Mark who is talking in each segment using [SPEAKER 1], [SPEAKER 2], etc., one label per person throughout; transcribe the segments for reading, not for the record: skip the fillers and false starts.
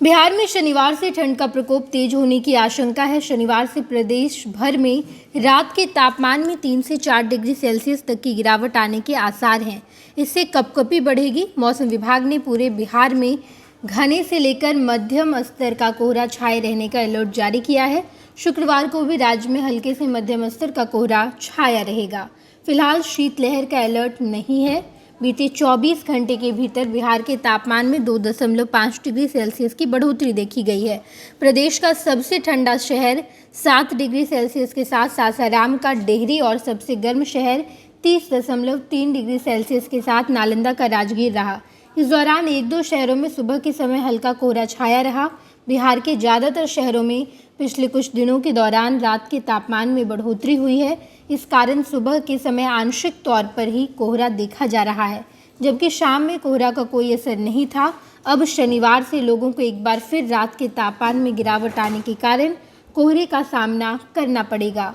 [SPEAKER 1] बिहार में शनिवार से ठंड का प्रकोप तेज होने की आशंका है। शनिवार से प्रदेश भर में रात के तापमान में 3 से 4 डिग्री सेल्सियस तक की गिरावट आने के आसार हैं। इससे कपकपी बढ़ेगी। मौसम विभाग ने पूरे बिहार में घने से लेकर मध्यम स्तर का कोहरा छाए रहने का अलर्ट जारी किया है। शुक्रवार को भी राज्य में हल्के से मध्यम स्तर का कोहरा छाया रहेगा। फिलहाल शीतलहर का अलर्ट नहीं है। बीते 24 घंटे के भीतर बिहार के तापमान में 2.5 डिग्री सेल्सियस की बढ़ोतरी देखी गई है। प्रदेश का सबसे ठंडा शहर 7 डिग्री सेल्सियस के साथ सासाराम का डेहरी और सबसे गर्म शहर 30.3 डिग्री सेल्सियस के साथ नालंदा का राजगीर रहा। इस दौरान एक दो शहरों में सुबह के समय हल्का कोहरा छाया रहा। बिहार के ज़्यादातर शहरों में पिछले कुछ दिनों के दौरान रात के तापमान में बढ़ोतरी हुई है। इस कारण सुबह के समय आंशिक तौर पर ही कोहरा देखा जा रहा है, जबकि शाम में कोहरा का कोई असर नहीं था। अब शनिवार से लोगों को एक बार फिर रात के तापमान में गिरावट आने के कारण कोहरे का सामना करना पड़ेगा।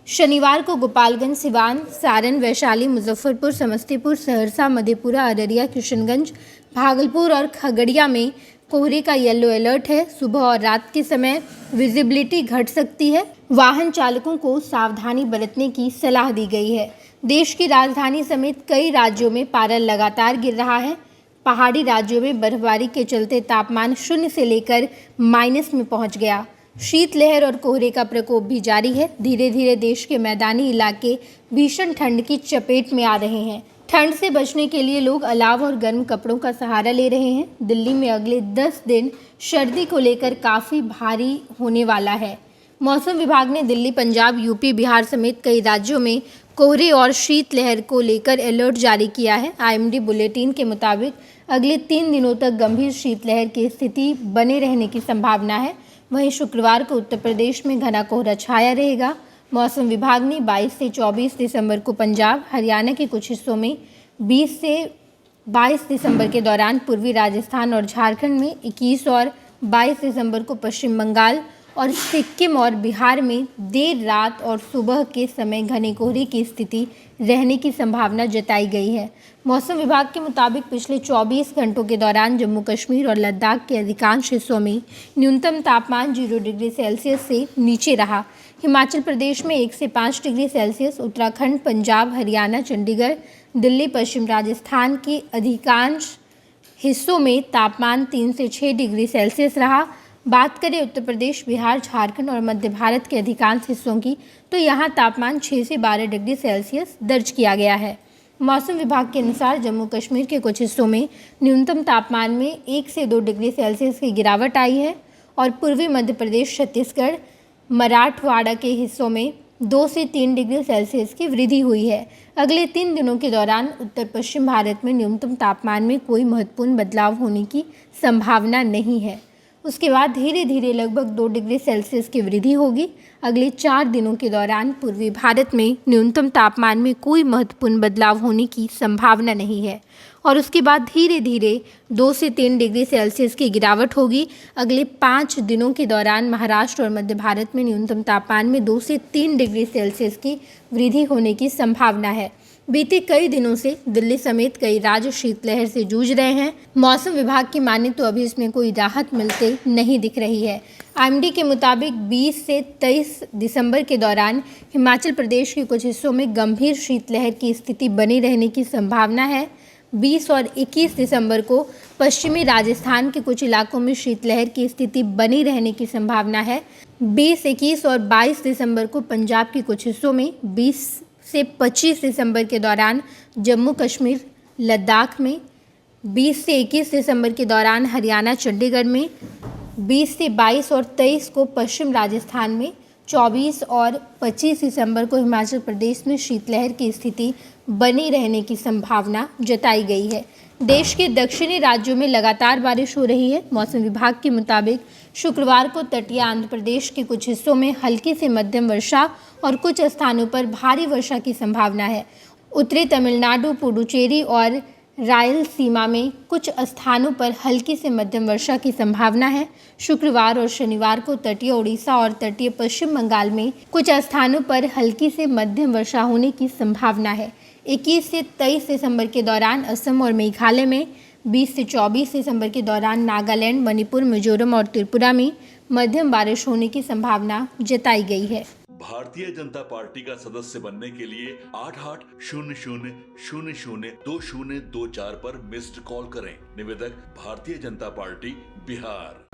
[SPEAKER 1] शनिवार को गोपालगंज, सिवान, सारण, वैशाली, मुजफ्फरपुर, समस्तीपुर, सहरसा, मधेपुरा, अररिया, किशनगंज, भागलपुर और खगड़िया में कोहरे का येलो अलर्ट है। सुबह और रात के समय विजिबिलिटी घट सकती है। वाहन चालकों को सावधानी बरतने की सलाह दी गई है। देश की राजधानी समेत कई राज्यों में पारा लगातार गिर रहा है। पहाड़ी राज्यों में बर्फबारी के चलते तापमान 0 से लेकर माइनस में पहुंच गया। शीतलहर और कोहरे का प्रकोप भी जारी है। धीरे धीरे देश के मैदानी इलाके भीषण ठंड की चपेट में आ रहे हैं। ठंड से बचने के लिए लोग अलाव और गर्म कपड़ों का सहारा ले रहे हैं। दिल्ली में अगले 10 दिन सर्दी को लेकर काफ़ी भारी होने वाला है। मौसम विभाग ने दिल्ली, पंजाब, यूपी, बिहार समेत कई राज्यों में कोहरे और शीतलहर को लेकर अलर्ट जारी किया है। आईएमडी बुलेटिन के मुताबिक अगले 3 दिनों तक गंभीर शीतलहर की स्थिति बने रहने की संभावना है। वहीं शुक्रवार को उत्तर प्रदेश में घना कोहरा छाया रहेगा। मौसम विभाग ने 22 से 24 दिसंबर को पंजाब, हरियाणा के कुछ हिस्सों में, 20 से 22 दिसंबर के दौरान पूर्वी राजस्थान और झारखंड में, 21 और 22 दिसंबर को पश्चिम बंगाल और सिक्किम और बिहार में देर रात और सुबह के समय घने कोहरे की स्थिति रहने की संभावना जताई गई है। मौसम विभाग के मुताबिक पिछले 24 घंटों के दौरान जम्मू कश्मीर और लद्दाख के अधिकांश हिस्सों में न्यूनतम तापमान 0 डिग्री सेल्सियस से नीचे रहा। हिमाचल प्रदेश में 1 से 5 डिग्री सेल्सियस, उत्तराखंड, पंजाब, हरियाणा, चंडीगढ़, दिल्ली, पश्चिम राजस्थान के अधिकांश हिस्सों में तापमान 3 से 6 डिग्री सेल्सियस रहा। बात करें उत्तर प्रदेश, बिहार, झारखंड और मध्य भारत के अधिकांश हिस्सों की, तो यहाँ तापमान 6 से 12 डिग्री सेल्सियस दर्ज किया गया है। मौसम विभाग के अनुसार जम्मू कश्मीर के कुछ हिस्सों में न्यूनतम तापमान में 1 से 2 डिग्री सेल्सियस की गिरावट आई है और पूर्वी मध्य प्रदेश, छत्तीसगढ़, मराठवाड़ा के हिस्सों में 2 से 3 डिग्री सेल्सियस की वृद्धि हुई है। अगले 3 दिनों के दौरान उत्तर पश्चिम भारत में न्यूनतम तापमान में कोई महत्वपूर्ण बदलाव होने की संभावना नहीं है। उसके बाद धीरे धीरे लगभग 2 डिग्री सेल्सियस की वृद्धि होगी। अगले 4 दिनों के दौरान पूर्वी भारत में न्यूनतम तापमान में कोई महत्वपूर्ण बदलाव होने की संभावना नहीं है और उसके बाद धीरे धीरे 2 से 3 डिग्री सेल्सियस की गिरावट होगी। अगले 5 दिनों के दौरान महाराष्ट्र और मध्य भारत में न्यूनतम तापमान में 2 से 3 डिग्री सेल्सियस की वृद्धि होने की संभावना है। बीते कई दिनों से दिल्ली समेत कई राज्य शीतलहर से जूझ रहे हैं। मौसम विभाग की माने तो अभी इसमें कोई राहत मिलते नहीं दिख रही है। आईएमडी के मुताबिक 20 से 23 दिसंबर के दौरान हिमाचल प्रदेश के कुछ हिस्सों में गंभीर शीतलहर की स्थिति बनी रहने की संभावना है। 20 और 21 दिसंबर को पश्चिमी राजस्थान के कुछ इलाकों में शीतलहर की स्थिति बनी रहने की संभावना है। 20, 21 और 22 दिसंबर को पंजाब के कुछ हिस्सों में, 20 से 25 दिसंबर के दौरान जम्मू कश्मीर, लद्दाख में, 20 से 21 दिसंबर के दौरान हरियाणा, चंडीगढ़ में, 20 से 22 और 23 को पश्चिम राजस्थान में, 24 और 25 दिसंबर को हिमाचल प्रदेश में शीतलहर की स्थिति बनी रहने की संभावना जताई गई है। देश के दक्षिणी राज्यों में लगातार बारिश हो रही है। मौसम विभाग के मुताबिक शुक्रवार को तटीय आंध्र प्रदेश के कुछ हिस्सों में हल्की से मध्यम वर्षा और कुछ स्थानों पर भारी वर्षा की संभावना है। उत्तरी तमिलनाडु, पुडुचेरी और रायलसीमा में कुछ स्थानों पर हल्की से मध्यम वर्षा की संभावना है। शुक्रवार और शनिवार को तटीय उड़ीसा और तटीय पश्चिम बंगाल में कुछ स्थानों पर हल्की से मध्यम वर्षा होने की संभावना है। 21 से 23 दिसंबर के दौरान असम और मेघालय में 20 से 24 दिसंबर के दौरान नागालैंड, मणिपुर, मिजोरम और त्रिपुरा में मध्यम बारिश होने की संभावना जताई गई है।
[SPEAKER 2] भारतीय जनता पार्टी का सदस्य बनने के लिए 8800002024 पर मिस्ड कॉल करें। निवेदक भारतीय जनता पार्टी बिहार।